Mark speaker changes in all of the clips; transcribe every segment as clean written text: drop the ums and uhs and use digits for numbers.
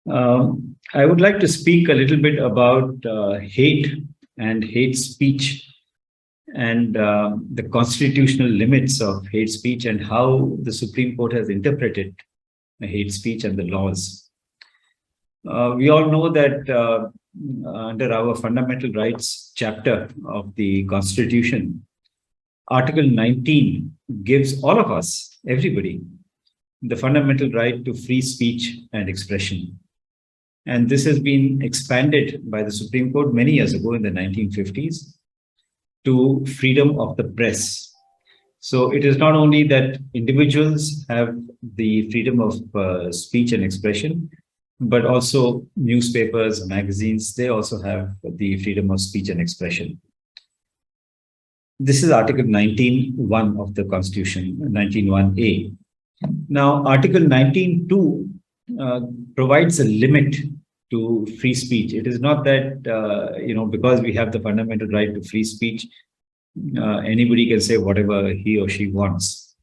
Speaker 1: I would like to speak a little bit about hate and hate speech and the constitutional limits of hate speech and how the Supreme Court has interpreted hate speech and the laws. We all know that under our fundamental rights chapter of the Constitution, Article 19 gives all of us, everybody, the fundamental right to free speech and expression. And this has been expanded by the Supreme Court many years ago in the 1950s to freedom of the press. So it is not only that individuals have the freedom of speech and expression, but also newspapers, magazines, they also have the freedom of speech and expression. This is Article 19(1) of the Constitution, 19(1)(a). Now, Article 19(2) provides a limit to free speech. It is not that, because we have the fundamental right to free speech, anybody can say whatever he or she wants.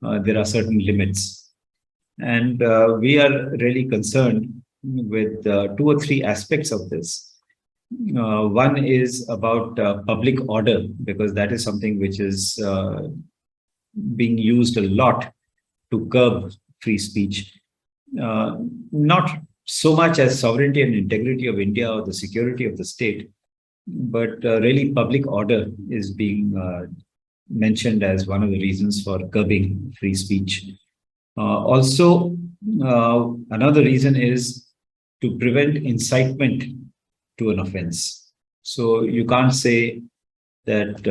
Speaker 1: There are certain limits. And we are really concerned with 2 or 3 aspects of this. One is about public order, because that is something which is being used a lot to curb free speech. Not so much as sovereignty and integrity of India or the security of the state, but really public order is being mentioned as one of the reasons for curbing free speech. Also, another reason is to prevent incitement to an offense. So you can't say that,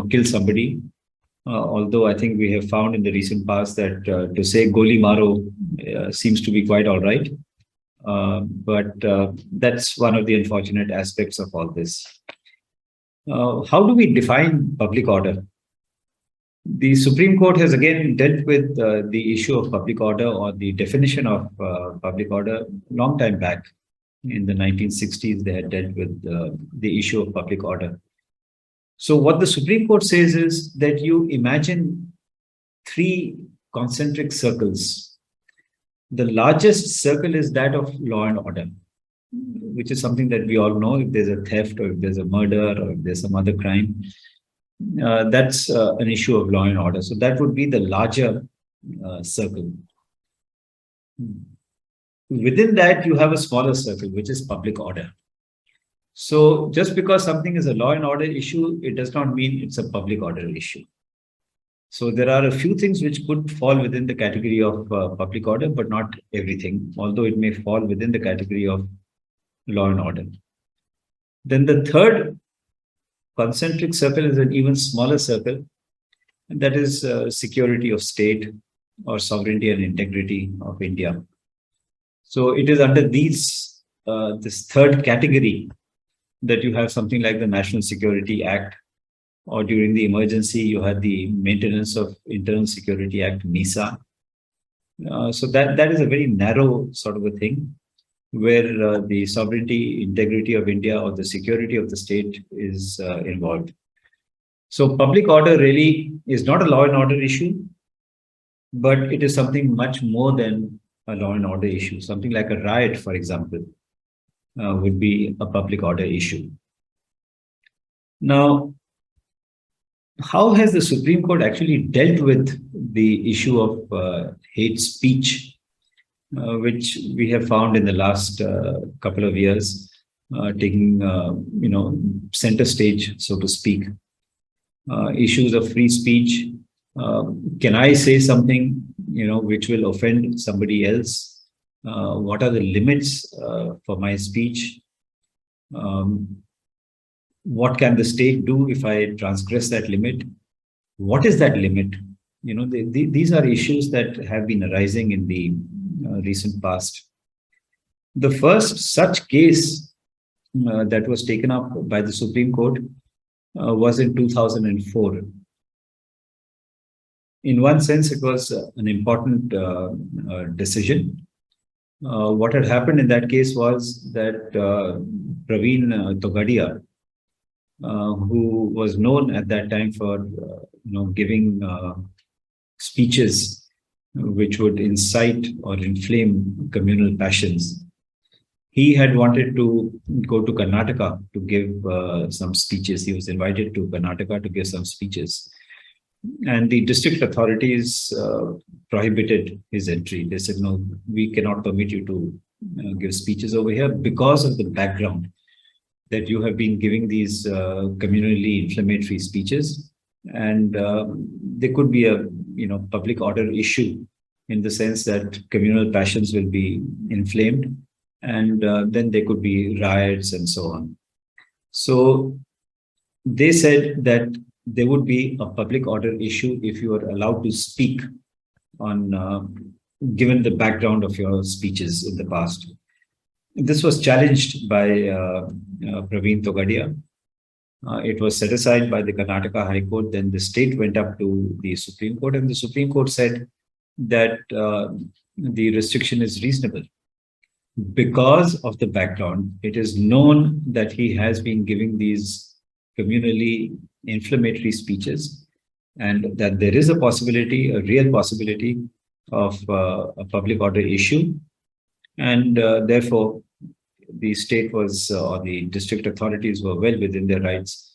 Speaker 1: kill somebody. Although I think we have found in the recent past that to say goli maro seems to be quite all right. But that's one of the unfortunate aspects of all this. How do we define public order? The Supreme Court has again dealt with the issue of public order or the definition of public order long time back. In the 1960s, they had dealt with the issue of public order. So what the Supreme Court says is that you imagine 3 concentric circles. The largest circle is that of law and order, which is something that we all know. If there's a theft or if there's a murder or if there's some other crime, that's an issue of law and order. So that would be the larger circle. Within that, you have a smaller circle, which is public order. So just because something is a law and order issue, it does not mean it's a public order issue. So there are a few things which could fall within the category of public order, but not everything, although it may fall within the category of law and order. Then the third concentric circle is an even smaller circle, and that is security of state or sovereignty and integrity of India. So it is under this third category that you have something like the National Security Act, or during the emergency, you had the Maintenance of Internal Security Act, NISA. So that is a very narrow sort of a thing, where the sovereignty, integrity of India or the security of the state is involved. So public order really is not a law and order issue, but it is something much more than a law and order issue. Something like a riot, for example, would be a public order issue. Now, how has the Supreme Court actually dealt with the issue of hate speech, which we have found in the last couple of years, taking center stage, so to speak? Issues of free speech. Can I say something which will offend somebody else? What are the limits for my speech? What can the state do if I transgress that limit? What is that limit? These are issues that have been arising in the recent past. The first such case that was taken up by the Supreme Court was in 2004. In one sense, it was an important decision. What had happened in that case was that Praveen Togadia, who was known at that time for giving speeches which would incite or inflame communal passions, He had wanted to go to Karnataka to give some speeches. He was invited to Karnataka to give some speeches. And the district authorities prohibited his entry. They said, no, we cannot permit you to give speeches over here because of the background that you have been giving these communally inflammatory speeches. And there could be a public order issue in the sense that communal passions will be inflamed, and then there could be riots and so on. So they said that there would be a public order issue if you are allowed to speak on, given the background of your speeches in the past. This was challenged by Praveen Togadia. It was set aside by the Karnataka High Court. Then the state went up to the Supreme Court, and the Supreme Court said that the restriction is reasonable. Because of the background, it is known that he has been giving these communally inflammatory speeches, and that there is a possibility, a real possibility of a public order issue. And therefore, the state was, or the district authorities were well within their rights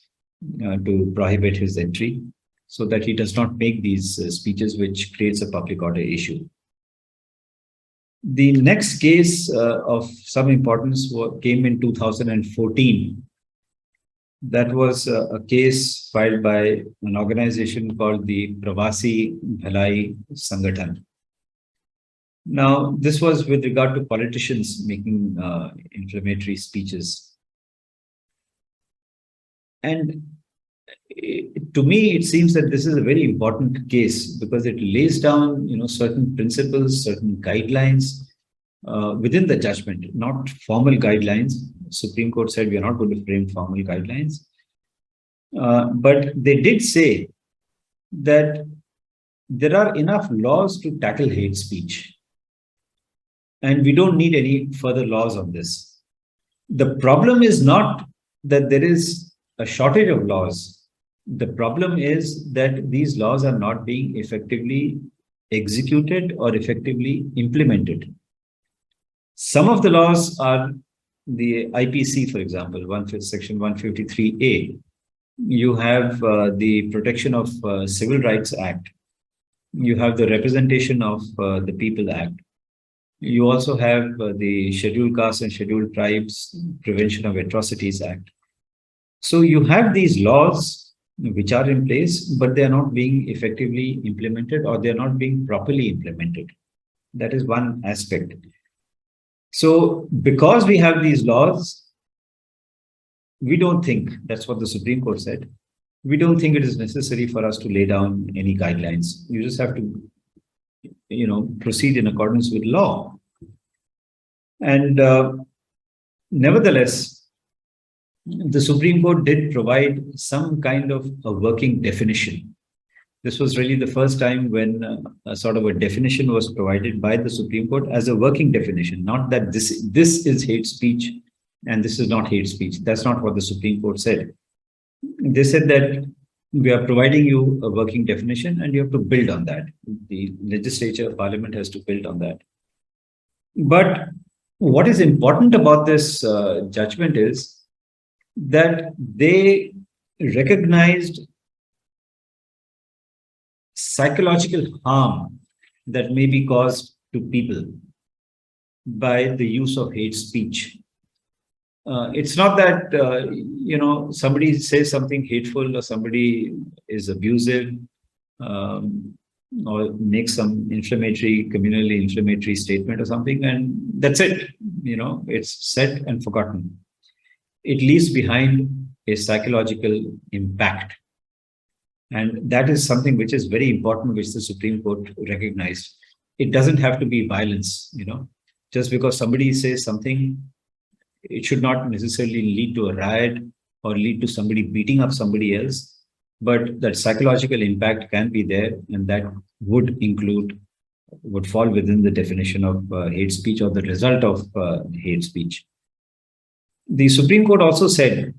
Speaker 1: to prohibit his entry so that he does not make these speeches which creates a public order issue. The next case of some importance came in 2014. That was a case filed by an organization called the Pravasi Bhalai Sangathan. Now, this was with regard to politicians making inflammatory speeches. And to me, it seems that this is a very important case because it lays down, certain principles, certain guidelines within the judgment, not formal guidelines. Supreme Court said we are not going to frame formal guidelines, but they did say that there are enough laws to tackle hate speech, and we don't need any further laws on this. The problem is not that there is a shortage of laws. The problem is that these laws are not being effectively executed or effectively implemented. Some of the laws are the IPC, for example, Section 153A. You have the Protection of Civil Rights Act. You have the Representation of the People Act. You also have the Scheduled Castes and Scheduled Tribes Prevention of Atrocities Act. So you have these laws which are in place, but they are not being effectively implemented, or they are not being properly implemented. That is one aspect. So because we have these laws, we don't think, that's what the Supreme Court said, we don't think it is necessary for us to lay down any guidelines. You just have to, proceed in accordance with law. And nevertheless, the Supreme Court did provide some kind of a working definition. This was really the first time when a sort of a definition was provided by the Supreme Court as a working definition, not that this is hate speech and this is not hate speech. That's not what the Supreme Court said. They said that we are providing you a working definition and you have to build on that. The legislature, parliament has to build on that. But what is important about this judgment is that they recognized psychological harm that may be caused to people by the use of hate speech. It's not that, somebody says something hateful or somebody is abusive or makes some communally inflammatory statement or something, and that's it. It's said and forgotten. It leaves behind a psychological impact. And that is something which is very important, which the Supreme Court recognized. It doesn't have to be violence, just because somebody says something, it should not necessarily lead to a riot or lead to somebody beating up somebody else, but that psychological impact can be there, and that would fall within the definition of hate speech or the result of hate speech. The Supreme Court also said,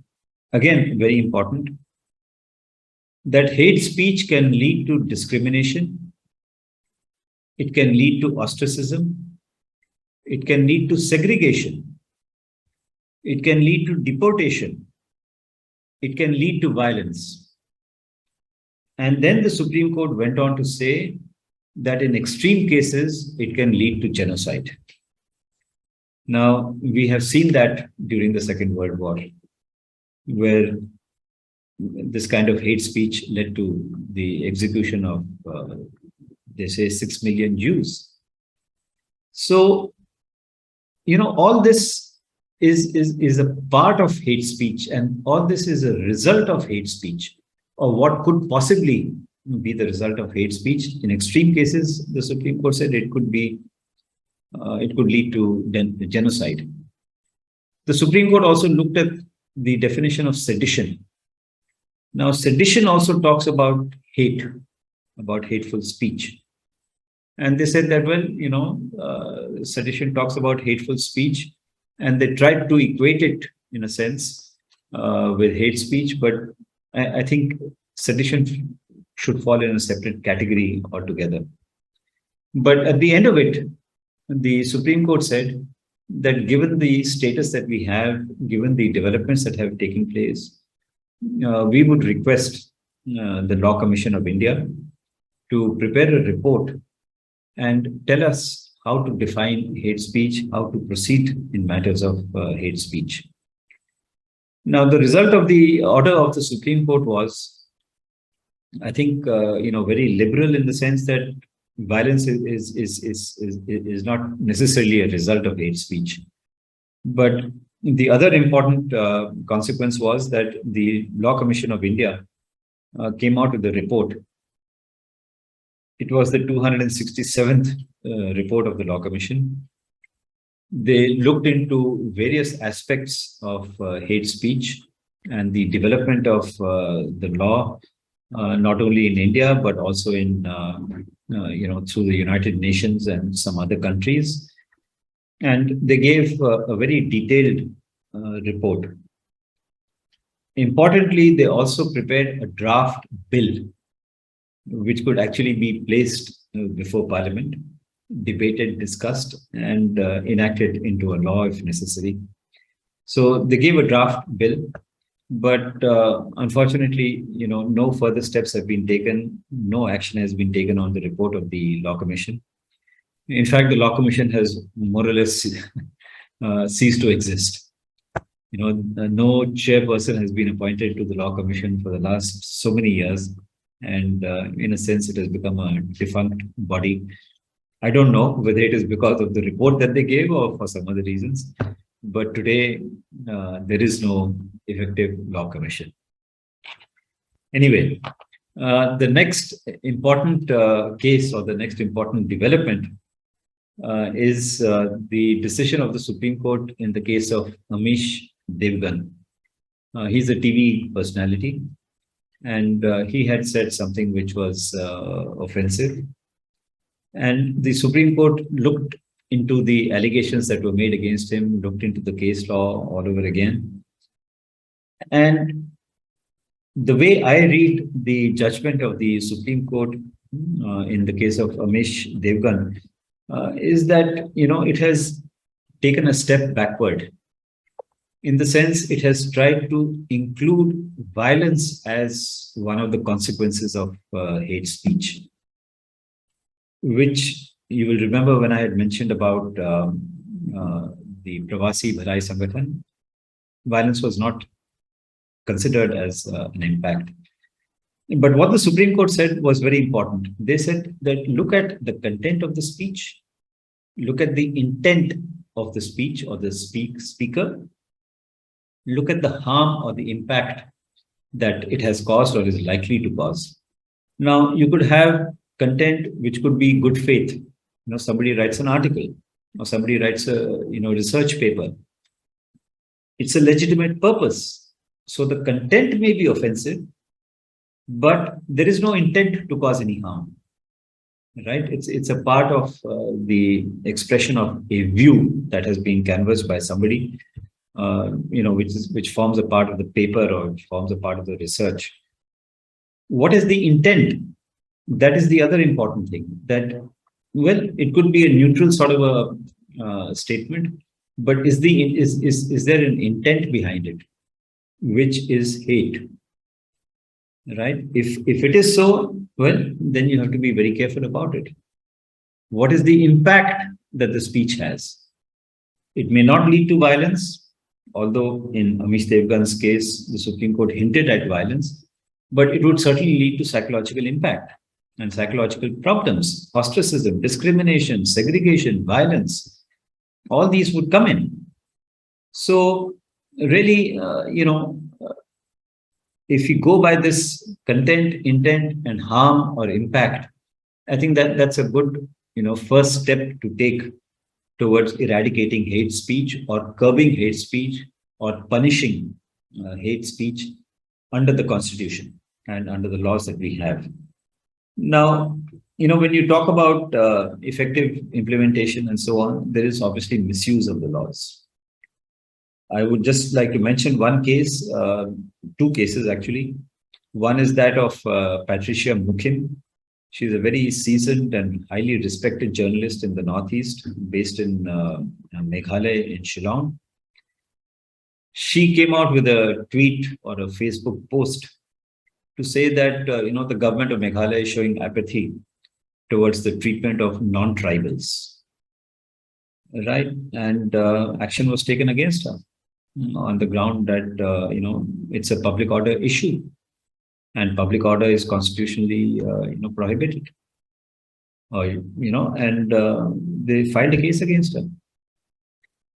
Speaker 1: again, very important, that hate speech can lead to discrimination, it can lead to ostracism, it can lead to segregation, it can lead to deportation, it can lead to violence. And then the Supreme Court went on to say that in extreme cases, it can lead to genocide. Now, we have seen that during the Second World War, where this kind of hate speech led to the execution of, they say, 6 million Jews. So, all this is a part of hate speech, and all this is a result of hate speech, or what could possibly be the result of hate speech. In extreme cases, the Supreme Court said it could lead to genocide. The Supreme Court also looked at the definition of sedition. Now, sedition also talks about hate, about hateful speech. And they said that, well, sedition talks about hateful speech, and they tried to equate it, in a sense, with hate speech. But I think sedition should fall in a separate category altogether. But at the end of it, the Supreme Court said that given the status that we have, given the developments that have taken place, we would request the Law Commission of India to prepare a report and tell us how to define hate speech, how to proceed in matters of hate speech. Now, the result of the order of the Supreme Court was, I think, very liberal, in the sense that violence is not necessarily a result of hate speech. But the other important consequence was that the Law Commission of India came out with a report. It was the 267th report of the Law Commission. They looked into various aspects of hate speech and the development of the law, not only in India, but also in, through the United Nations and some other countries. And they gave a very detailed report. Importantly, they also prepared a draft bill, which could actually be placed before Parliament, debated, discussed, and enacted into a law if necessary. So they gave a draft bill, but unfortunately, no further steps have been taken. No action has been taken on the report of the Law Commission. In fact, the Law Commission has more or less ceased to exist. No chairperson has been appointed to the Law Commission for the last so many years. And in a sense, it has become a defunct body. I don't know whether it is because of the report that they gave or for some other reasons. But today, there is no effective Law Commission. Anyway, the next important case, or the next important development, is the decision of the Supreme Court in the case of Hamish Devgan. He's a TV personality, and he had said something which was offensive. And the Supreme Court looked into the allegations that were made against him, looked into the case law all over again. And the way I read the judgment of the Supreme Court in the case of Hamish Devgan is that, it has taken a step backward, in the sense it has tried to include violence as one of the consequences of hate speech, which you will remember when I had mentioned about the Pravasi Bhalai Sangathan. Violence was not considered as an impact. But what the Supreme Court said was very important. They said that look at the content of the speech, look at the intent of the speech or the speaker, look at the harm or the impact that it has caused or is likely to cause. Now, you could have content which could be good faith. Somebody writes an article or somebody writes a research paper. It's a legitimate purpose. So the content may be offensive, but there is no intent to cause any harm. Right? It's a part of the expression of a view that has been canvassed by somebody, which forms a part of the paper or forms a part of the research. What is the intent? That is the other important thing. That, well, it could be a neutral sort of a statement. But is there an intent behind it, which is hate? Right? If it is so, well, then you have to be very careful about it. What is the impact that the speech has? It may not lead to violence, although in Hamish Devgan's case, the Supreme Court hinted at violence, but it would certainly lead to psychological impact and psychological problems, ostracism, discrimination, segregation, violence. All these would come in. So really, if you go by this content, intent, and harm or impact, I think that's a good, first step to take towards eradicating hate speech or curbing hate speech or punishing hate speech under the Constitution and under the laws that we have. Now, when you talk about effective implementation and so on, there is obviously misuse of the laws. I would just like to mention one case, two cases actually. One is that of Patricia Mukim. She's a very seasoned and highly respected journalist in the Northeast, based in Meghalaya in Shillong. She came out with a tweet or a Facebook post to say that, the government of Meghalaya is showing apathy towards the treatment of non-tribals. Right? And action was taken against her on the ground that, it's a public order issue. And public order is constitutionally, prohibited. And they filed a case against her.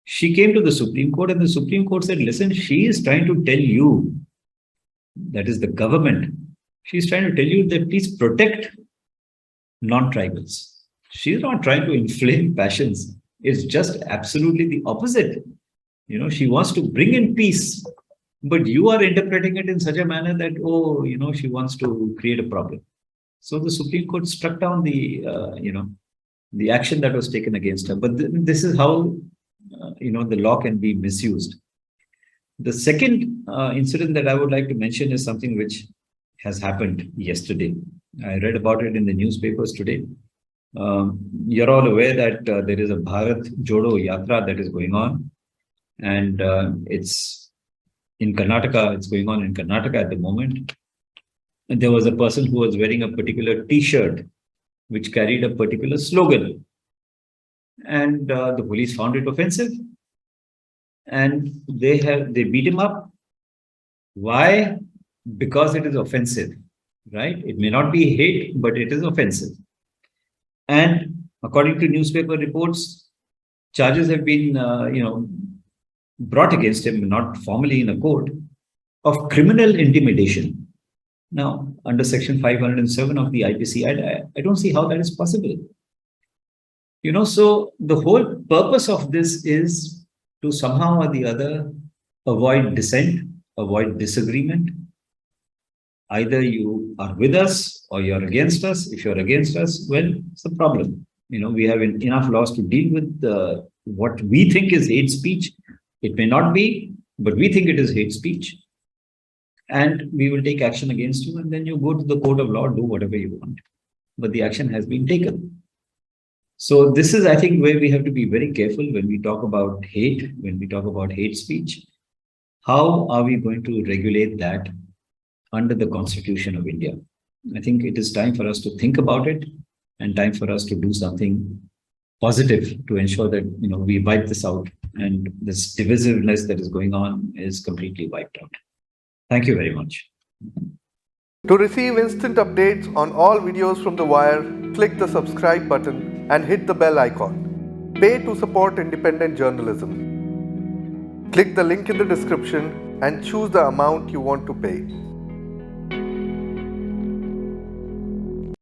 Speaker 1: She came to the Supreme Court and the Supreme Court said, listen, she is trying to tell you, that is the government, she's trying to tell you that please protect non-tribals. She's not trying to inflame passions. It's just absolutely the opposite. She wants to bring in peace. But you are interpreting it in such a manner that, she wants to create a problem. So the Supreme Court struck down the action that was taken against her. But this is how, the law can be misused. The second incident that I would like to mention is something which has happened yesterday. I read about it in the newspapers today. You're all aware that there is a Bharat Jodo Yatra that is going on. And it's in Karnataka, it's going on in Karnataka at the moment. And there was a person who was wearing a particular T-shirt which carried a particular slogan. And the police found it offensive. And they beat him up. Why? Because it is offensive, right? It may not be hate, but it is offensive. And according to newspaper reports, charges have been, brought against him, not formally in a court, of criminal intimidation. Now, under Section 507 of the IPC, I don't see how that is possible. So the whole purpose of this is to somehow or the other avoid dissent, avoid disagreement. Either you are with us or you're against us. If you're against us, well, it's a problem. We have enough laws to deal with what we think is hate speech. It may not be, but we think it is hate speech. And we will take action against you. And then you go to the court of law, do whatever you want. But the action has been taken. So this is, I think, where we have to be very careful when we talk about hate, when we talk about hate speech. How are we going to regulate that under the Constitution of India? I think it is time for us to think about it and time for us to do something positive to ensure that, we wipe this out and this divisiveness that is going on is completely wiped out. Thank you very much.
Speaker 2: To receive instant updates on all videos from The Wire, click the subscribe button and hit the bell icon. Pay to support independent journalism. Click the link in the description and choose the amount you want to pay.